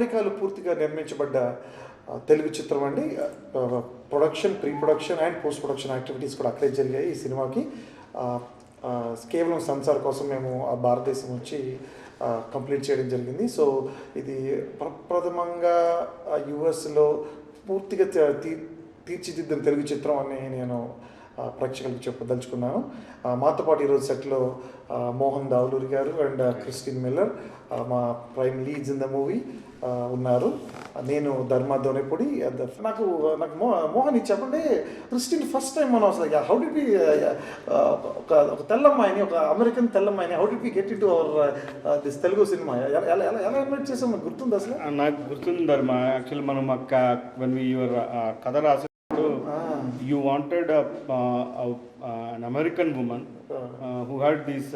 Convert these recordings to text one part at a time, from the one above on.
అమెరికాలో పూర్తిగా నిర్మించబడ్డ తెలుగు చిత్రం అండి. Production, pre production and post production activities కూడా అక్కడే జరిగాయి ఈ సినిమాకి. కేవలం సెన్సార్ కోసం మేము భారతదేశం వచ్చి కంప్లీట్ చేయడం జరిగింది. సో ఇది ప్రప్రథమంగా యుఎస్లో పూర్తిగా తీర్చిదిద్దిన తెలుగు చిత్రం అని నేను ప్రేక్షకులకు చెప్పదలుచుకున్నాను. మాతో పాటు ఈరోజు సెట్లో మోహన్ దావులూరి గారు అండ్ క్రిస్టిన్ మిల్లర్ మా prime leads in the movie ఉన్నారు. నేను ధర్మ దొనిపుడి. నాకు మోహన్ ఇది చెప్పండి, క్రిస్టిన్ ఫస్ట్ టైం మనం అసలు హౌ డి బి ఒక తెల్లమ్మాయిని, ఒక అమెరికన్ తెల్లమ్మాయిని how did we get into our this Telugu cinema ఎలా ఇన్వైట్ చేసాం నాకు గుర్తుంది అసలు? నాకు గుర్తుంది ధర్మ. యాక్చువల్లీ మనం when we were కథ రాసినప్పుడు you wanted an American woman who had these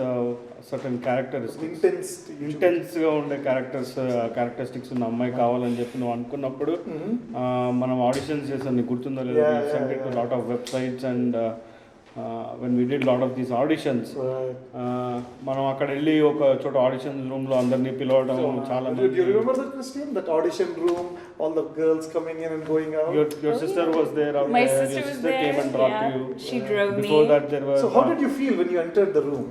certain characteristics, intense గా ఉండే క్యారెక్టరిస్టిక్స్ ఉన్న అమ్మాయి కావాలని చెప్పి నువ్వు అనుకున్నప్పుడు మనం ఆడిషన్స్ చేసాం. నీకు గుర్తుందో లేదో? sent it to lot of websites and when we did lot of these auditions, మనం అక్కడ వెళ్ళి ఒక చోట ఆడిషన్ రూమ్ లో అందరినీ పిలవడం చాలా. Do you remember that, Christine? That audition room, all the girls coming in and going out. Your sister was there out My there. sister Your was sister there. came and dropped Yeah. you. She drove Before me. that there was. So how did you feel when you entered the room?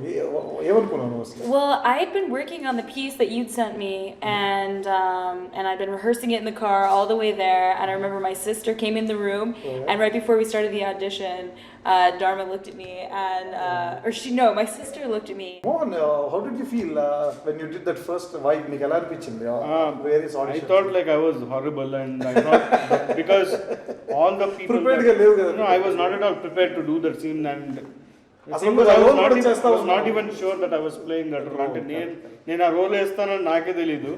ఏమనుకున్నాను అసలు? Well, I had been working on the piece that you'd sent me, and I'd been rehearsing it in the car all the way there. And I remember my sister came in the room, and right before we started the audition, Dharma looked at me, and my sister looked at me. Mohan, how did you feel when you did that first vibe? నీకు ఎలా అనిపించింది? Various I auditions. thought like I was horrible, and I thought because all the people. Prepared గా లేవు కదా? No, I was not at all prepared to do that scene, and the అసలు thing was, I was not చేస్తావు? even sure that I was playing that role. అంటే నేను ఆ role వేస్తానని నాకే తెలీదు.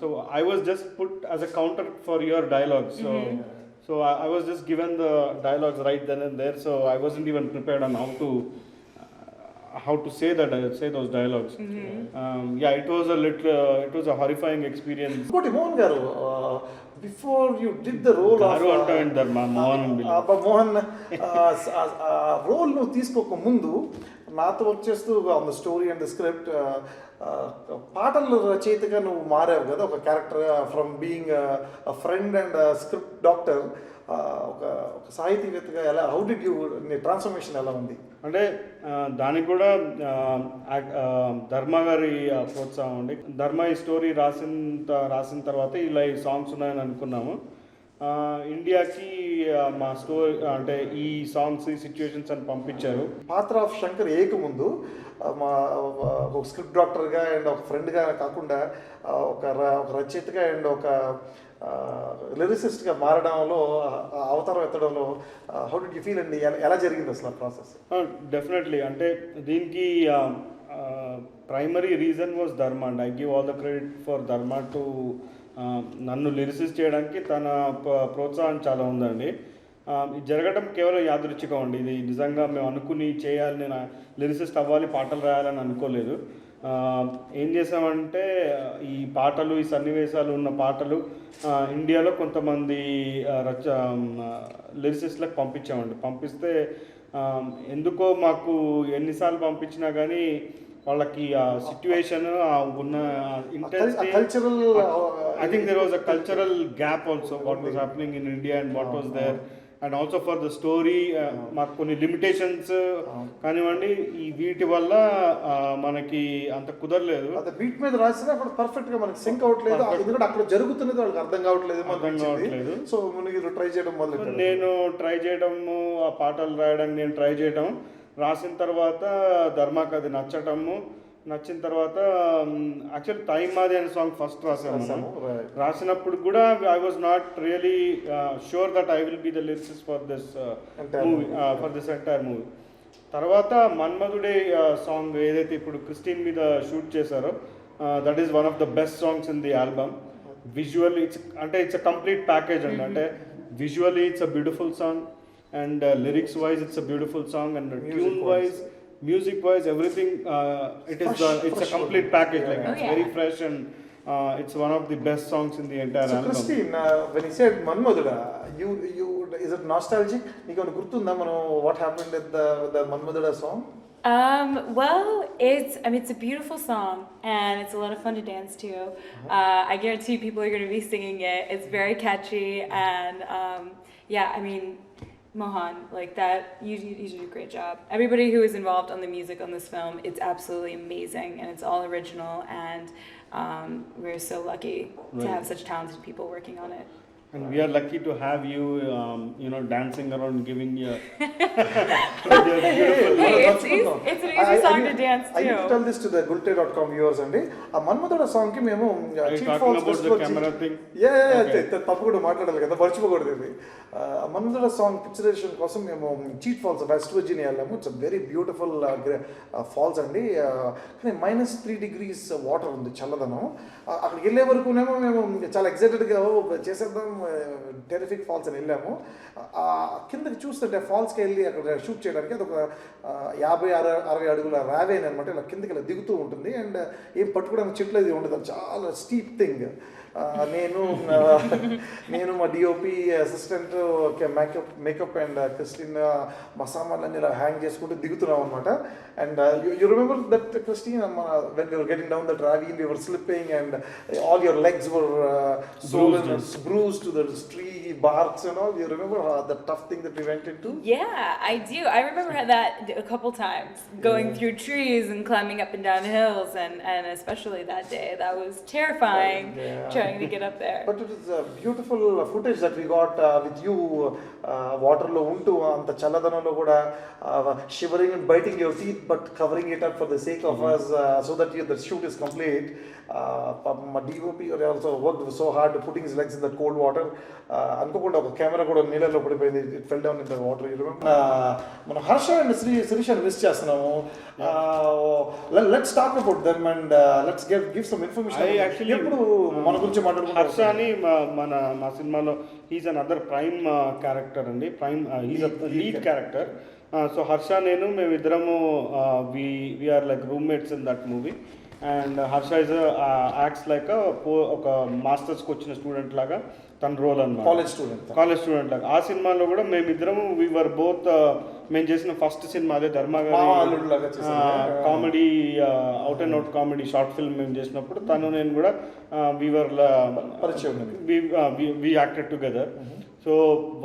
So I was just put as a counter for your dialogue. So I was just given the dialogues right then and there. So I wasn't even prepared on how to say those dialogues. Yeah, it was a horrifying experience. ఇంకోటి Mohan garu, before you did the role of Mohan, role నువ్వు తీసుకోక ముందు నాతో work చేస్తూ on the story and the script పాటల రచయితగా నువ్వు మారావు కదా, ఒక character from being friend and script doctor, ఒక సాహితీవేత్తగా ఎలా, హౌ డిడ్ యూ, నీ ట్రాన్స్ఫర్మేషన్ ఎలా ఉంది? అంటే దానికి కూడా ధర్మ గారి ప్రోత్సాహం అండి. ధర్మ ఈ స్టోరీ రాసిన తర్వాత ఇలా ఈ సాంగ్స్ ఉన్నాయని అనుకున్నాము. ఇండియాకి మా స్టోరీ అంటే ఈ సాంగ్స్, ఈ సిచ్యువేషన్స్ అని పంపించారు. పాత్ర ఆఫ్ శంకర్ ఏకముందు ఒక స్క్రిప్ట్ డాక్టర్గా అండ్ ఒక ఫ్రెండ్గా కాకుండా ఒక రచయితగా అండ్ ఒక లిరిసిస్ట్గా మారడంలో, అవతారం ఎత్తడంలో హౌ డిడ్ యూ ఫీల్ అండి? ఎలా జరిగింది అసలు ఆ ప్రాసెస్? డెఫినెట్లీ. అంటే దీనికి ప్రైమరీ రీజన్ వాజ్ ధర్మ, and I give all the credit for ధర్మ టు నన్ను లిరిసిస్ట్ చేయడానికి తన ప్రోత్సాహం చాలా ఉందండి. ఇది జరగడం కేవలం యాదృచ్ఛికం అండి. ఇది నిజంగా మేము అనుకుని చేయాలి, నేను లిరిసిస్ట్ అవ్వాలి, పాటలు రాయాలని అనుకోలేదు. ఏం చేసామంటే ఈ పాటలు, ఈ సన్నివేశాలు ఉన్న పాటలు ఇండియాలో కొంతమంది లిరిసిస్ట్లకు పంపించామండి. పంపిస్తే ఎందుకో మాకు ఎన్నిసార్లు పంపించినా కానీ వాళ్ళకి ఆ సిచ్యువేషన్ ఉన్న intensity, I think there was a cultural gap also, what was happening in India and what was there, and also for the story మాకు కొన్ని లిమిటేషన్స్ కానివ్వండి, ఈ వీటి వల్ల మనకి అంత కుదరలేదు. అదే బీట్ మీద రాసినా అక్కడ పర్ఫెక్ట్గా మనకి సింక్ అవ్వట్లేదు, ఎందుకంటే అక్కడ జరుగుతున్నది వాళ్ళకి అర్థం కావట్లేదు. సో మీరు ట్రై చేయడం మొదలు, నేను ట్రై చేయడము, ఆ పాటలు రాయడానికి నేను ట్రై చేయడం, రాసిన తర్వాత ధర్మాకి అది నచ్చిన తర్వాత యాక్చువల్లీ టైమ్ మాది అనే సాంగ్ ఫస్ట్ రాసినప్పుడు కూడా I was not really sure that I will be the lyricist for this movie, for this entire movie. తర్వాత మన్మధుడే సాంగ్ ఏదైతే ఇప్పుడు క్రిస్టిన్ మీద షూట్ చేశారో, that is one of the best songs in the album. Visually it's a complete package అండి. అంటే visually it's a beautiful song, and lyrics wise it's a beautiful song, and tune wise, music wise, everything it's a complete package. Like it's very fresh, and it's one of the best songs in the entire So album. Christine, when you said Manmaduda, you is it nostalgic? నీకు గుర్తుందా మనం what happened with the Manmaduda song? Well, it's a beautiful song and it's a lot of fun to dance to. I guarantee people are going to be singing it. It's very catchy and yeah, I mean, Mohan, like that, you did a great job. Everybody who is involved on the music on this film, it's absolutely amazing and it's all original and we're so lucky to have such talented people working on it. And we are lucky to have you, dancing around, giving your Hey, it's an easy song to dance I need to to. tell this to the Gulte.com viewers అండి ఆ మన్మధుడ song కి మేము Are you talking about the camera thing? తప్పు కూడా మాట్లాడాలి కదా మర్చిపోకూడదు ఇది మన్మధుడ సాంగ్ పిక్చరేషన్ కోసం మేము చీట్ ఫాల్స్ వెస్ట్ వర్జీనియా వెళ్ళాము. ఇట్స్ వెరీ బ్యూటిఫుల్ ఫాల్స్ అండి. కానీ -3 degrees వాటర్ ఉంది, చల్లదనం. అక్కడికి వెళ్ళే వరకునేమో మేము చాలా ఎక్సైటెడ్గా చేసేద్దాం టెరిఫిక్ ఫాల్స్ అని వెళ్ళాము. కిందకి చూస్తుంటే ఫాల్స్కి వెళ్ళి అక్కడ షూట్ చేయడానికి అది ఒక 50-60 అడుగుల రావేన్ అనమాట. ఇలా కిందకి ఇలా దిగుతూ ఉంటుంది అండ్ ఏం పట్టుకోవడానికి చెట్లు అది ఉండదు, చాలా స్టీప్ థింగ్. నేను మా DOP assistant makeup and Kristin మా సామాన్లన్నీ ఇలా హ్యాంగ్ చేసుకుంటూ దిగుతున్నాం అనమాట. And you remember that Kristin when you're getting down that ravine we were slipping and all your legs were swollen and bruised to the tree barks and all. You remember the tough thing that we went into? Yeah, I do. I remember that a couple times, going through trees and climbing up and down hills, and especially that day. That was terrifying, trying to get up there. But it is a beautiful footage that we got with you waterlo untu anta challadanalo kuda shivering and biting your teeth but covering it up for the sake of us so that the shoot is complete. My DOP also worked so hard putting his legs in that cold water. అనుకోకుండా ఒక camera కూడా నీళ్ళలో పడిపోయింది. It fell down in the water. You remember మనం Harsha and Srishani miss చేస్తున్నాము. Let's talk about them and let's give some information. ఎప్పుడు మన గురించి మాట్లాడుకుంటాం. హర్ష అని మా సినిమాలో he's another prime character అండి. He's lead character. So Harsha మేమిద్దరము we're like roommates in that movie. And Harsha is acts like ఒక మాస్టర్స్కి వచ్చిన స్టూడెంట్ లాగా తన రోల్ అన్నమాట. కాలేజ్ స్టూడెంట్ లాగా. ఆ సినిమాలో కూడా మేమిద్దరము వీఆర్ బోత్ మేము చేసిన ఫస్ట్ సినిమా అదే ధర్మ గారి comedy out and out comedy short film మేము చేసినప్పుడు తను నేను కూడా we acted together. So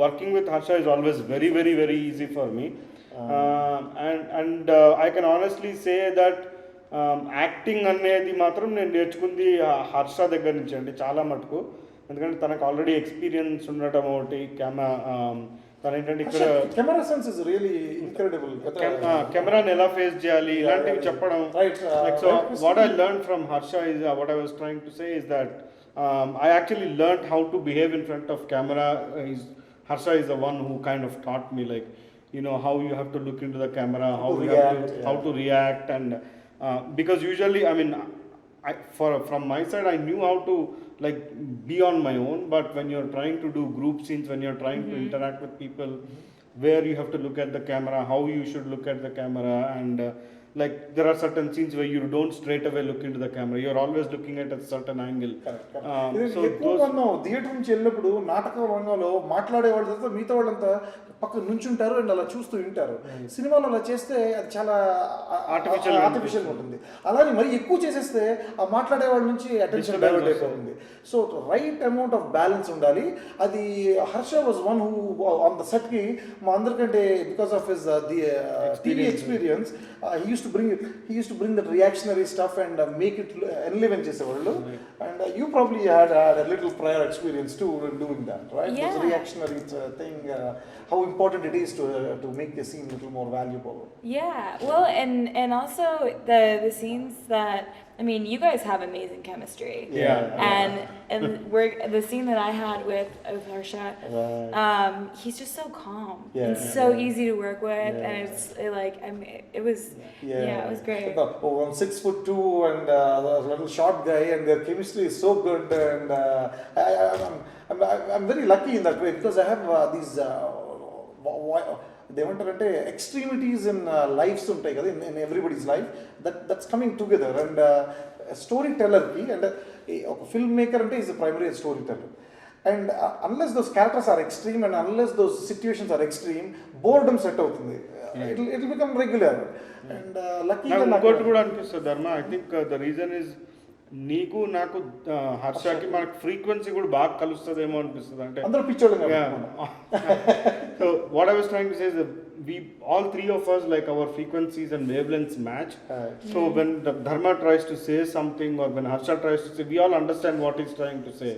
working with Harsha is always very very very easy for me. And I can honestly say that acting అనేది మాత్రం నేను నేర్చుకుంది హర్ష దగ్గర నుంచి అండి, చాలా మటుకు. ఎందుకంటే తనకు ఆల్రెడీ ఎక్స్పీరియన్స్ ఉండటం ఒకటి. తను ఏంటంటే ఇక్కడ కెమెరాని ఎలా ఫేస్ చేయాలి ఇలాంటివి చెప్పడం. So what I learn from Harsha is what I was trying to say is that I actually learned how to behave in front of camera. Harsha is the one who kind of taught me, like, how you have to look into the camera, how to react, and because usually, I mean, from my side, I knew how to like be on my own. But when you're trying to do group scenes, when you're trying to interact with people, where you have to look at the camera, how you should look at the camera, and like there are certain scenes where you don't straight away look into the camera. You're always looking at a certain angle. So theatre నుంచి వెళ్ళినప్పుడు నాటక రంగంలో మాట్లాడే వాళ్ళతో మిగతా వాళ్ళంతా పక్కన నుంచుంటారు and అలా చూస్తూ వింటారు. సినిమాలో అలా చేస్తే అది చాలా ఆర్టిఫిషియల్గా ఉంటుంది. అలానే మరి ఎక్కువ చేసేస్తే ఆ మాట్లాడే వాళ్ళ నుంచి అటెన్షన్ డైవర్ట్ అయిపోతుంది. So right amount of balance ఉండాలి. అది Harsha was one who on the సెట్కి మా అందరికంటే because of his TV experience he used to bring that reactionary stuff and make it enliven చేసేవాళ్ళు. And you probably had a little prior experience too in doing that, right? Yeah. This reactionary thing, how important it is to make the scene a little more valuable. Yeah, well, and also the scenes that, I mean, you guys have amazing chemistry. Yeah. And the scene that I had with Harsha, he's just so calm and so easy to work with, and it's like, I mean, it was it was great. 6'2" and a little short guy, and their chemistry is so good, and I'm very lucky in that way because I have these ఏమంటారంటే extremities in lifes ఉంటాయి కదా, in everybody's life, that's coming together. And story టెల్లర్కి and ఒక filmmaker అంటే is primary storyteller. And unless those characters are extreme and unless those situations are extreme, boredom set అవుతుంది. It become regular. And లక్కీగా ఇంకోటి కూడా అనిపిస్తుంది Dharma, I think the reason is నీకు నాకు హర్షకి మనకు ఫ్రీక్వెన్సీ కూడా బాగా కలుస్తుందేమో అనిపిస్తుంది. అంటే అందరూ పిచ్చోళ్ళు. So what I was trying to say is we all three of us, like, our frequencies and wavelengths match. So when the Dharma tries to say something or when Harsha tries to say, we all understand what he's trying to say.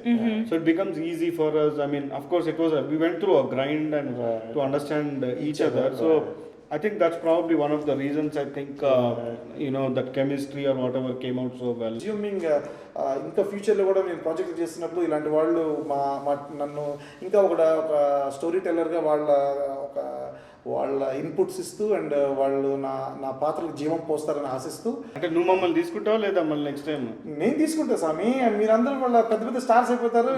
So it becomes easy for us. I mean, of course it was we went through a grind and to understand each other. So I think that's probably one of the reasons I think you know, that chemistry or whatever came out so well. Assuming ఇంకా ఫ్యూచర్లో కూడా నేను project చేస్తున్నప్పుడు ఇలాంటి వాళ్ళు నన్ను ఇంకా ఒక స్టోరీ టెల్లర్గా వాళ్ళ ఇన్పుట్స్ ఇస్తూ అండ్ వాళ్ళు నా పాత్రలకు జీవం పోస్తారని ఆశిస్తూ. అంటే నువ్వు మమ్మల్ని తీసుకుంటావా లేదా మళ్ళీ నెక్స్ట్ టైం? నేను తీసుకుంటా స్వామి, మీరందరూ వాళ్ళ పెద్ద పెద్ద స్టార్స్ అయిపోతారు.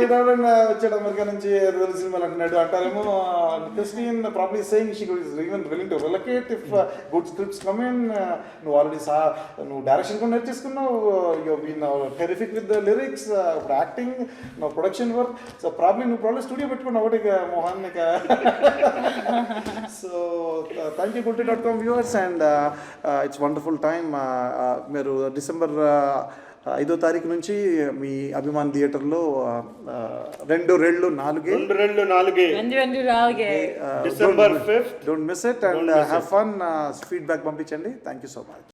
ఎవరైనా వచ్చాడు అమెరికా నుంచి రోజు సినిమాలు అంటారేమో. Christian probably saying she is even willing to relocate if good scripts come in. నువ్వు ఆల్రెడీ నువ్వు డైరెక్షన్ కూడా నేర్చేసుకున్నావు, you been terrific with the lyrics, ఇప్పుడు యాక్టింగ్, నువ్వు production work. So probably studio పెట్టుకున్నావు ఒకటి Mohan. So thank you Gulte.com viewers, and it's wonderful time. మీరు December 5వ తారీఖు నుంచి మీ అభిమాన్ థియేటర్లో రెండు రెళ్ళు నాలుగే December 5th. Don't miss it and have fun. Feedback పంపించండి. Thank you so much.